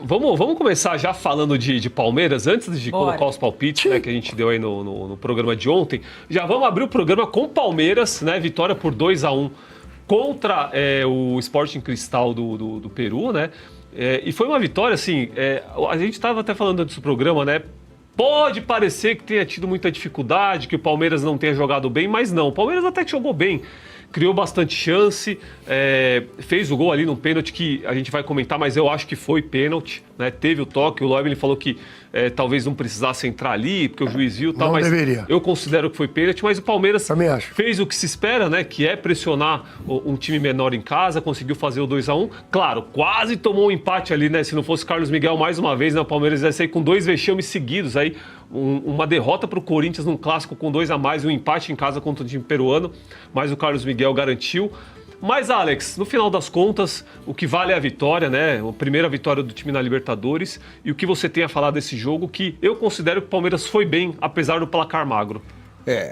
Vamos começar já falando de Palmeiras, antes de colocar os palpites, né, que a gente deu aí no programa de ontem. Já vamos abrir o programa com Palmeiras, né? Vitória por 2-1 contra o Sporting Cristal do Peru, né? E foi uma vitória, assim, a gente estava até falando antes do programa, né? Pode parecer que tenha tido muita dificuldade, que o Palmeiras não tenha jogado bem, mas não. O Palmeiras até que jogou bem. Criou bastante chance, fez o gol ali num pênalti que a gente vai comentar, mas eu acho que foi pênalti, né? Teve o toque, o Loeb falou que talvez não precisasse entrar ali, porque o juiz viu, tal, não mas deveria. Eu considero que foi pênalti, mas o Palmeiras Também acho. fez o que se espera, né? Que é pressionar um time menor em casa, conseguiu fazer o 2-1. Claro, quase tomou um empate ali, né? Se não fosse Carlos Miguel mais uma vez, né? O Palmeiras ia sair com 2 vexames seguidos aí. Uma derrota para o Corinthians num clássico com 2 a mais, um empate em casa contra o time peruano, mas o Carlos Miguel garantiu. Mas, Alex, no final das contas, o que vale é a vitória, né? A primeira vitória do time na Libertadores. E o que você tem a falar desse jogo, que eu considero que o Palmeiras foi bem, apesar do placar magro.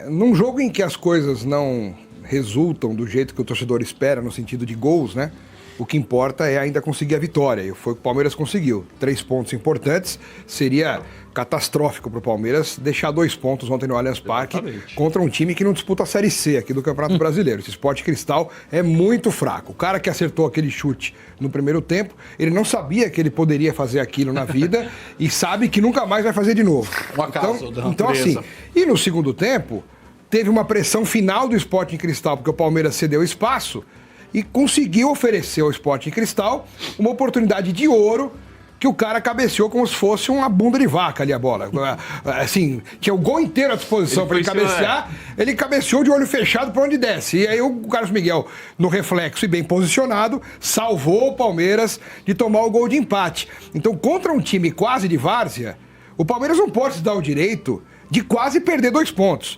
Num jogo em que as coisas não resultam do jeito que o torcedor espera, no sentido de gols, né? O que importa é ainda conseguir a vitória. E foi o que o Palmeiras conseguiu. 3 pontos importantes. Seria catastrófico para o Palmeiras deixar 2 pontos ontem no Allianz Parque contra um time que não disputa a Série C aqui do Campeonato Brasileiro. Esse Sport Cristal é muito fraco. O cara que acertou aquele chute no primeiro tempo, ele não sabia que ele poderia fazer aquilo na vida e sabe que nunca mais vai fazer de novo. Então assim, e no segundo tempo, teve uma pressão final do Sport Cristal, porque o Palmeiras cedeu espaço e conseguiu oferecer ao Sporting Cristal uma oportunidade de ouro que o cara cabeceou como se fosse uma bunda de vaca ali a bola. Assim, tinha o gol inteiro à disposição para ele cabecear, ele cabeceou de olho fechado para onde desce. E aí o Carlos Miguel, no reflexo e bem posicionado, salvou o Palmeiras de tomar o gol de empate. Então, contra um time quase de várzea, o Palmeiras não pode se dar o direito de quase perder 2 pontos.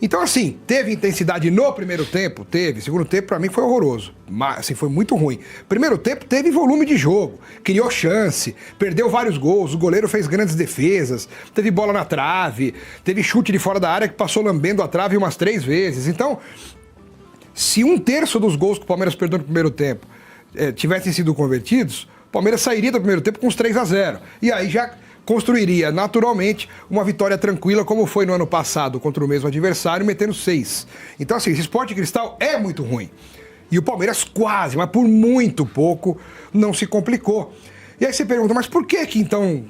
Então, assim, teve intensidade no primeiro tempo? Teve. Segundo tempo, pra mim, foi horroroso. Mas, assim, foi muito ruim. Primeiro tempo, teve volume de jogo. Criou chance. Perdeu vários gols. O goleiro fez grandes defesas. Teve bola na trave. Teve chute de fora da área que passou lambendo a trave umas 3 vezes. Então, se 1/3 dos gols que o Palmeiras perdeu no primeiro tempo tivessem sido convertidos, o Palmeiras sairia do primeiro tempo com uns 3-0. E aí já construiria naturalmente uma vitória tranquila, como foi no ano passado contra o mesmo adversário, metendo 6. Então, assim, esse Sport Cristal é muito ruim. E o Palmeiras quase, mas por muito pouco, não se complicou. E aí você pergunta, mas por que então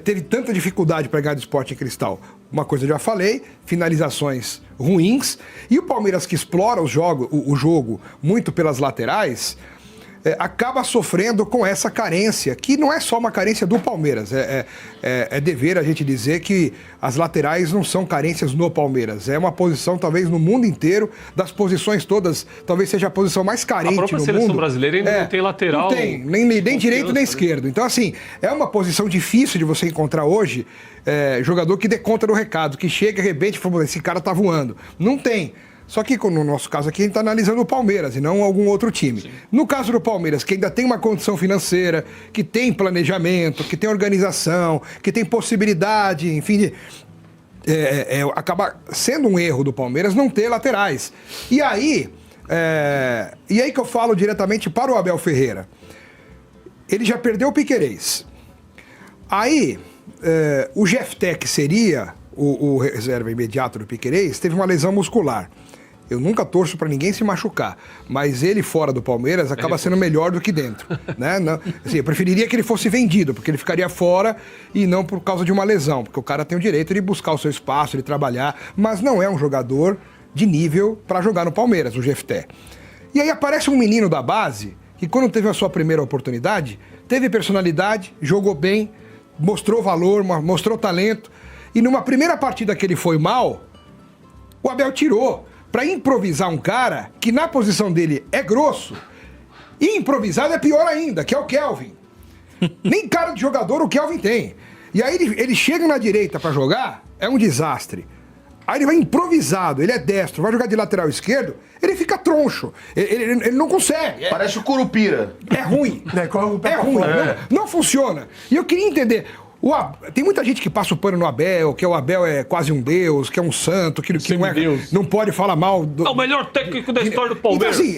teve tanta dificuldade para ganhar do Sport Cristal? Uma coisa eu já falei, finalizações ruins, e o Palmeiras que explora o jogo muito pelas laterais, acaba sofrendo com essa carência, que não é só uma carência do Palmeiras. É dever a gente dizer que as laterais não são carências no Palmeiras. É uma posição, talvez, no mundo inteiro, das posições todas, talvez seja a posição mais carente no mundo. A própria seleção brasileira ainda não tem lateral. Não tem, nem direito nem esquerdo. Então, assim, é uma posição difícil de você encontrar hoje jogador que dê conta do recado, que chega, arrebente e fala, esse cara tá voando. Não tem. Só que no nosso caso aqui a gente está analisando o Palmeiras e não algum outro time. Sim. No caso do Palmeiras, que ainda tem uma condição financeira, que tem planejamento, que tem organização, que tem possibilidade, enfim, acaba sendo um erro do Palmeiras não ter laterais. E aí que eu falo diretamente para o Abel Ferreira. Ele já perdeu o Piquerez. Aí, o Jefté, que seria o reserva imediato do Piquerez, teve uma lesão muscular. Eu nunca torço para ninguém se machucar, mas ele fora do Palmeiras acaba sendo melhor do que dentro, né? Não, assim, eu preferiria que ele fosse vendido, porque ele ficaria fora e não por causa de uma lesão, porque o cara tem o direito de buscar o seu espaço, de trabalhar, mas não é um jogador de nível para jogar no Palmeiras, o Jefté. E aí aparece um menino da base que quando teve a sua primeira oportunidade, teve personalidade, jogou bem, mostrou valor, mostrou talento, e numa primeira partida que ele foi mal, o Abel tirou para improvisar um cara que na posição dele é grosso, e improvisado é pior ainda, que é o Kelvin. Nem cara de jogador o Kelvin tem. E aí ele chega na direita para jogar, é um desastre. Aí ele vai improvisado, ele é destro, vai jogar de lateral esquerdo, ele fica troncho, ele não consegue. Parece o Curupira. É ruim, é ruim, não funciona. E eu queria entender... Tem muita gente que passa o pano no Abel, que o Abel é quase um deus, que é um santo, que não pode falar mal do... É o melhor técnico da história do Palmeiras. Então assim,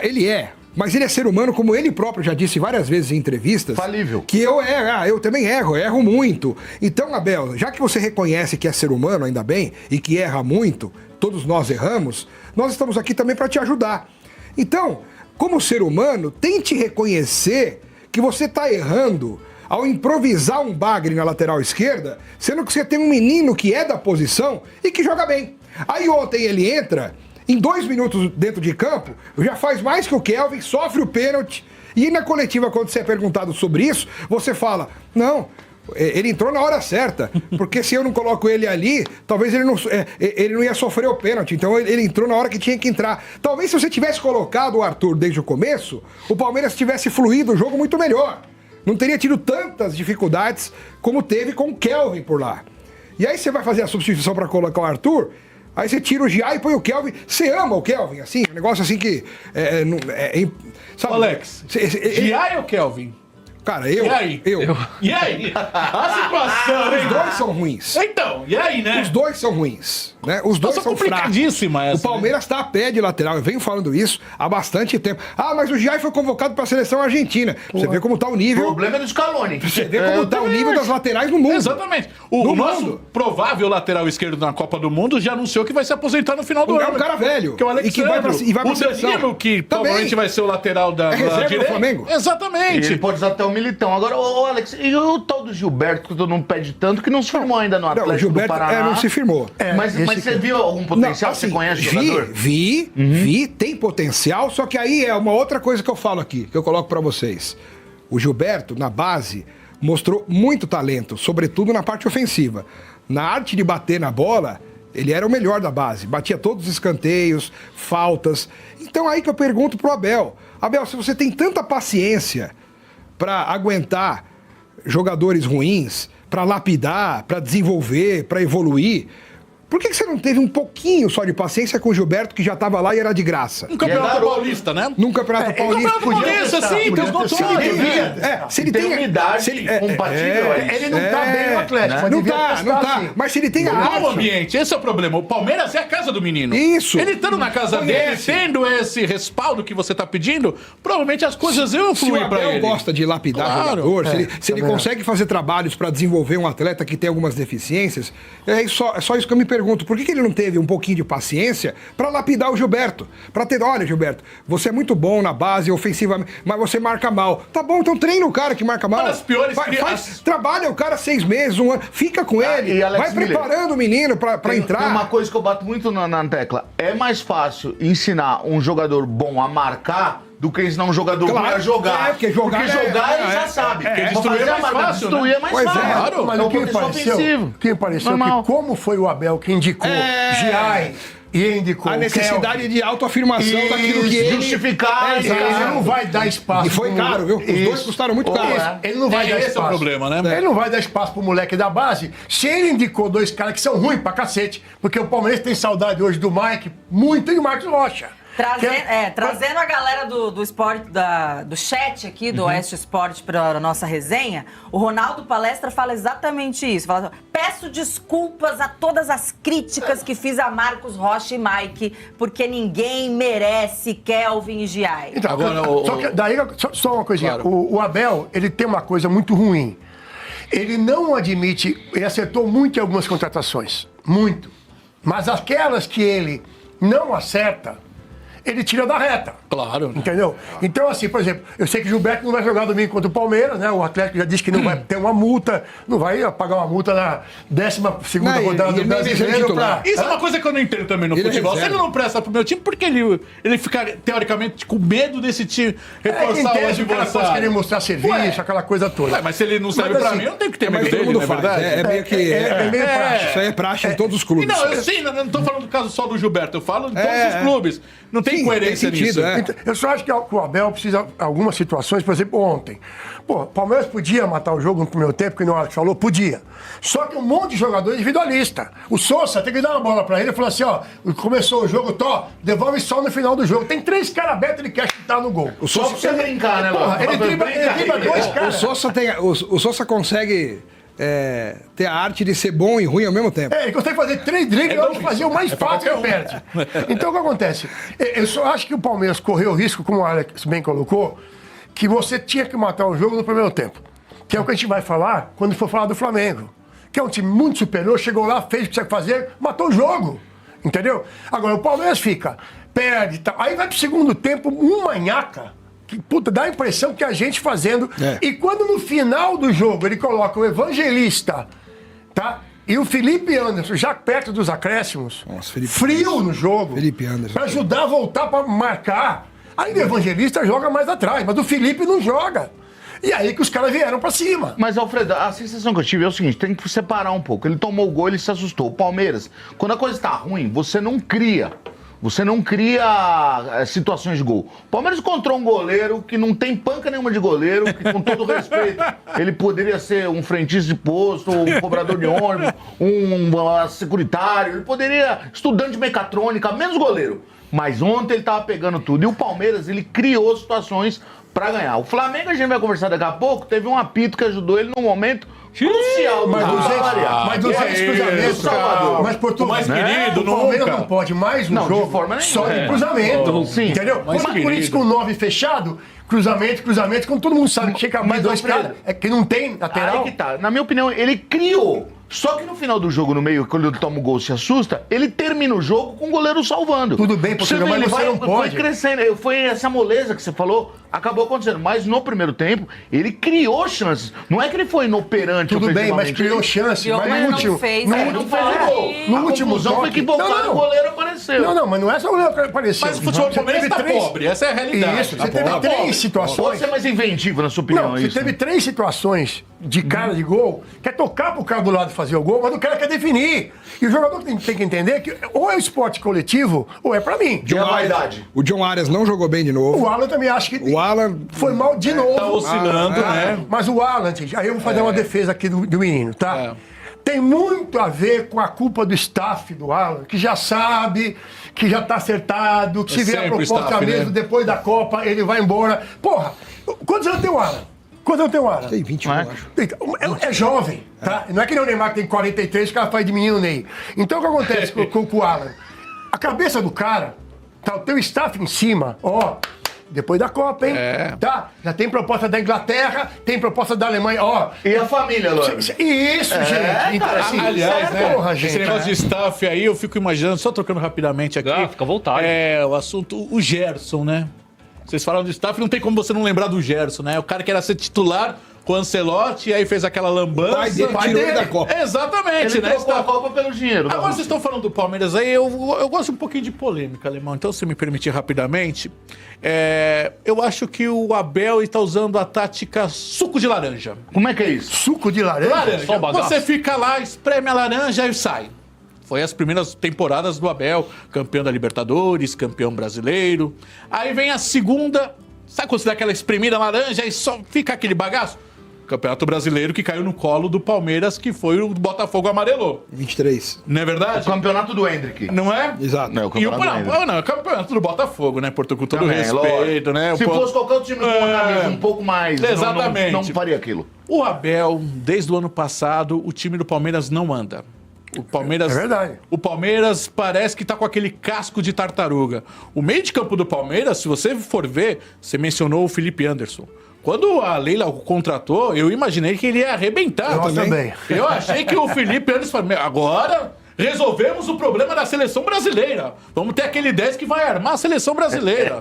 ele é. Mas ele é ser humano, como ele próprio já disse várias vezes em entrevistas. Falível. Que eu também erro muito. Então, Abel, já que você reconhece que é ser humano, ainda bem, e que erra muito, todos nós erramos, nós estamos aqui também para te ajudar. Então, como ser humano, tente reconhecer que você está errando ao improvisar um bagre na lateral esquerda, sendo que você tem um menino que é da posição e que joga bem. Aí ontem ele entra... Em 2 minutos dentro de campo, já faz mais que o Kelvin, sofre o pênalti. E na coletiva, quando você é perguntado sobre isso, você fala, não, ele entrou na hora certa. Porque se eu não coloco ele ali, talvez ele não ia sofrer o pênalti. Então ele entrou na hora que tinha que entrar. Talvez se você tivesse colocado o Arthur desde o começo, o Palmeiras tivesse fluído o jogo muito melhor. Não teria tido tantas dificuldades como teve com o Kelvin por lá. E aí você vai fazer a substituição para colocar o Arthur... Aí você tira o Gia e põe o Kelvin. Você ama o Kelvin, assim? Um negócio assim que... sabe? Alex, Gia ou Kelvin? Cara, eu. E aí? E aí? A situação, hein? Os dois são ruins. Então, e aí, né? Os dois são ruins. Né? Os dois são complicadíssima fracos. essa, o Palmeiras está a pé de lateral. Eu venho falando isso há bastante tempo. Ah, mas o Giai foi convocado para a seleção argentina. Você vê como está o nível. O problema é do Scaloni. Você vê como está o nível das laterais no mundo. Exatamente. O nosso provável lateral esquerdo na Copa do Mundo já anunciou que vai se aposentar no final do ano. É um cara velho. Que é o Alexandre. E vai pra o Danilo, que provavelmente vai ser o lateral da reserva do Flamengo. Exatamente. E ele pode usar até o Militão. Agora, ô Alex, e o tal do Gilberto, que todo mundo pede tanto, que não se firmou ainda no Atlético o Gilberto do Paraná. Não se firmou. Mas você viu algum potencial? Não, assim, você conhece o jogador? Vi, tem potencial, só que aí é uma outra coisa que eu falo aqui, que eu coloco pra vocês. O Gilberto, na base, mostrou muito talento, sobretudo na parte ofensiva. Na arte de bater na bola, ele era o melhor da base. Batia todos os escanteios, faltas. Então aí que eu pergunto pro Abel. Abel, se você tem tanta paciência pra aguentar jogadores ruins, pra lapidar, pra desenvolver, pra evoluir... Por que você não teve um pouquinho só de paciência com o Gilberto, que já estava lá e era de graça? Um campeonato paulista, né? Num campeonato paulista. Paulista, sim, tem os notórios. Se ele tem unidade compatível. Ele não tá bem no Atlético. Né? Não tá. Mas se ele tem a arte... ambiente, esse é o problema. O Palmeiras é a casa do menino. Isso. Ele estando na casa dele, tendo esse respaldo que você tá pedindo, provavelmente as coisas iam fluir pra ele. Se o Abel gosta de lapidar jogador, se ele consegue fazer trabalhos para desenvolver um atleta que tem algumas deficiências, é só isso que eu me pergunto. Por que ele não teve um pouquinho de paciência para lapidar o Gilberto? Para ter, olha, Gilberto, você é muito bom na base, ofensivamente, mas você marca mal. Tá bom, então treina o cara que marca mal. As piores trabalha o cara 6 meses, 1 ano, fica com ele, vai preparando o menino para entrar. Tem uma coisa que eu bato muito na tecla. É mais fácil ensinar um jogador bom a marcar do que ensinar um jogador ruim a jogar. Porque jogar ele já sabe. Destruir é mais fácil, destruir é mais fácil. Claro, mas o que me pareceu que como foi o Abel que indicou Giai e indicou a necessidade de autoafirmação daquilo que ele justificar. Ele não vai dar espaço. E foi caro, viu? Os dois custaram muito caro. Ele não vai dar espaço. Esse é o problema, né? Ele não vai dar espaço pro moleque da base. Se ele indicou 2 caras que são ruins pra cacete, porque o Palmeiras tem saudade hoje do Mike, muito, e do Marcos Rocha. Trazendo a galera do esporte, do chat aqui, do Oeste Esporte, para a nossa resenha, o Ronaldo Palestra fala exatamente isso. Fala, peço desculpas a todas as críticas que fiz a Marcos Rocha e Mike, porque ninguém merece Kelvin e Giai. Então, só uma coisinha. Claro. O Abel, ele tem uma coisa muito ruim. Ele não admite, ele acertou muito em algumas contratações. Muito. Mas aquelas que ele não acerta, ele tira da reta. Claro. Entendeu? Então, assim, por exemplo, eu sei que o Gilberto não vai jogar domingo contra o Palmeiras, né? O Atlético já disse que não vai ter uma multa, não vai pagar uma multa na 12ª rodada do Brasileiro. Isso é uma coisa que eu não entendo também no futebol. Se ele não presta pro meu time, por que ele fica, teoricamente, com medo desse time reforçar o adversário? O cara pode querer mostrar serviço, aquela coisa toda. Mas se ele não serve pra mim, eu não tenho que ter medo dele, não é verdade? É meio que... É meio praxe. Isso aí é praxe em todos os clubes. Não, eu não tô falando do caso só do Gilberto, eu falo de todos os clubes. Não tem coerência nisso. Eu só acho que o Abel precisa, algumas situações, por exemplo, ontem. Pô, o Palmeiras podia matar o jogo no primeiro tempo, que o Alex falou, podia. Só que um monte de jogador individualista. O Sousa tem que dar uma bola pra ele e falar assim, ó, começou o jogo, devolve só no final do jogo. Tem 3 caras abertos, ele quer chutar no gol. Só pra você brincar, né, Porra, ele dribla 2 caras. O Sousa consegue ter a arte de ser bom e ruim ao mesmo tempo. Ele consegue fazer 3 dribles, eu acho que fazer o mais fácil que perde. Então o que acontece? Eu só acho que o Palmeiras correu o risco, como o Alex bem colocou, que você tinha que matar o jogo no primeiro tempo. Que é o que a gente vai falar quando for falar do Flamengo. Que é um time muito superior, chegou lá, fez o que tinha que fazer, matou o jogo. Entendeu? Agora o Palmeiras fica, perde, tá. Aí vai pro segundo tempo, manhaca. Que, puta, dá a impressão que a gente fazendo. E quando no final do jogo ele coloca o Evangelista, tá? E o Felipe Anderson, já perto dos acréscimos, frio no jogo, Felipe Anderson, pra ajudar a voltar pra marcar. Aí o Evangelista joga mais atrás, mas o Felipe não joga. E aí que os caras vieram pra cima. Mas, Alfredo, a sensação que eu tive é o seguinte, tem que separar um pouco. Ele tomou o gol, ele se assustou. O Palmeiras, quando a coisa tá ruim, você não cria. Você não cria situações de gol. O Palmeiras encontrou um goleiro que não tem panca nenhuma de goleiro, que com todo respeito, ele poderia ser um frentista de posto, um cobrador de ônibus, um securitário, ele poderia, estudante de mecatrônica, menos goleiro. Mas ontem ele tava pegando tudo. E o Palmeiras, ele criou situações pra ganhar. O Flamengo, a gente vai conversar daqui a pouco, teve um apito que ajudou ele num momento crucial. Mas 200 cruzamentos, mas por tudo mais querido, o Palmeiras nunca. não pode mais um jogo de forma nenhuma. só de cruzamento. Sim. Entendeu? Mas por isso com o 9 fechado, cruzamento, quando todo mundo sabe que chega a abrir 2 caras, é que não tem lateral. Aí que tá. Na minha opinião, ele criou. Só que no final do jogo, no meio, quando ele toma o gol e se assusta, ele termina o jogo com o goleiro salvando. Tudo bem, porque você mas você não pode. Foi crescendo, foi essa moleza que você falou, acabou acontecendo. Mas no primeiro tempo, ele criou chances. Não é que ele foi inoperante. Tudo bem, mas criou chances. Mas no último. Não fez, no não último fez gol. gol. No último jogo. Foi que voltaram, o goleiro apareceu. Não, mas não é só o goleiro que apareceu. Mas o futebol do Palmeiras tá pobre, essa é a realidade. Isso, você teve 3 situações. Pode ser mais inventivo, na sua opinião, Não, é você isso? teve 3 situações de cara de gol, quer tocar pro cara do lado fazer o gol, mas o cara quer definir. E o jogador tem que entender que ou é o esporte coletivo, ou é pra mim. E a vaidade? O John Arias não jogou bem de novo. O Alan também acho que O Alan foi mal de novo. Tá oscilando, né? Mas o Alan, gente, aí eu vou fazer uma defesa aqui do menino, tá? Tem muito a ver com a culpa do staff do Alan, que já sabe, que já tá acertado, que se vier a proposta staff, mesmo, né? depois da Copa, ele vai embora. Porra, quantos anos tem o Alan? Quantos anos tem o Alan? tem 21, acho. É jovem, tá? Não é que nem o Neymar que tem 43, que o cara faz de menino Ney. Então o que acontece com o Alan? A cabeça do cara, tá o teu staff em cima, ó, depois da Copa, hein? Tá? Já tem proposta da Inglaterra, tem proposta da Alemanha, ó. E a família, Lô? Isso, gente. Então, assim, Aliás, né, porra, esse gente. negócio de staff aí, eu fico imaginando, só trocando rapidamente aqui. Fica à vontade. O assunto, o Gerson, né? Vocês falaram de staff, não tem como você não lembrar do Gerson, né? O cara que era ser titular com o Ancelotti, e aí fez aquela lambança. O pai dele tirou ele da Copa. Exatamente, Ele né? trocou a Copa pelo dinheiro. Agora vocês estão falando do Palmeiras aí, eu gosto um pouquinho de polêmica, Alemão. Então, se me permitir rapidamente, eu acho que o Abel está usando a tática suco de laranja. Como é que é isso? Suco de laranja? Laranja. Só bagaço. Você fica lá, espreme a laranja e sai. Foi as primeiras temporadas do Abel, campeão da Libertadores, campeão brasileiro. Aí vem a segunda, sabe quando você dá aquela espremida laranja e só fica aquele bagaço? Campeonato Brasileiro que caiu no colo do Palmeiras, que foi o Botafogo amarelou. 23. Não é O verdade? campeonato do Hendrick. Não é? Exato. Não, o E o campeonato do Hendrick. não, é o campeonato do Botafogo, né? Com todo Também, respeito, lógico. né? Se fosse qualquer outro time com uma camisa um pouco mais... Exatamente. Não faria aquilo. O Abel, desde o ano passado, o time do Palmeiras não anda. O Palmeiras, É verdade. O Palmeiras parece que tá com aquele casco de tartaruga. O meio de campo do Palmeiras, se você for ver, você mencionou o Felipe Anderson. Quando a Leila o contratou, eu imaginei que ele ia arrebentar. Eu também. Eu achei que o Felipe Anderson falou, agora resolvemos o problema da seleção brasileira. Vamos ter aquele 10 que vai armar a seleção brasileira.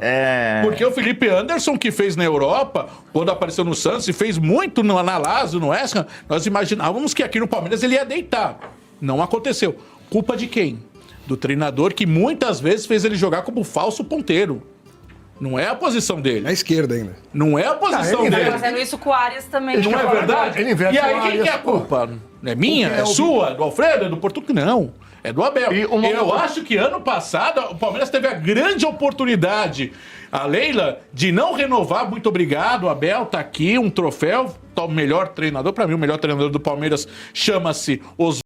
Porque o Felipe Anderson, que fez na Europa, quando apareceu no Santos e fez muito na Lazio, no West Ham, nós imaginávamos que aqui no Palmeiras ele ia deitar. Não aconteceu. Culpa de quem? Do treinador que muitas vezes fez ele jogar como falso ponteiro. Não é a posição dele. Na esquerda ainda. Não é a posição ele dele. Tá fazendo isso com o Arias também. Não é verdade? Ele inverte E aí o quem Arias, que é a culpa? É minha? Porque É sua? É do Alfredo? É do Portugal? Não. É do Abel. E uma- Eu acho que ano passado o Palmeiras teve a grande oportunidade, a Leila, de não renovar. Muito obrigado, Abel. Tá aqui um troféu. Tá o melhor treinador. Pra mim, o melhor treinador do Palmeiras chama-se Oswaldo.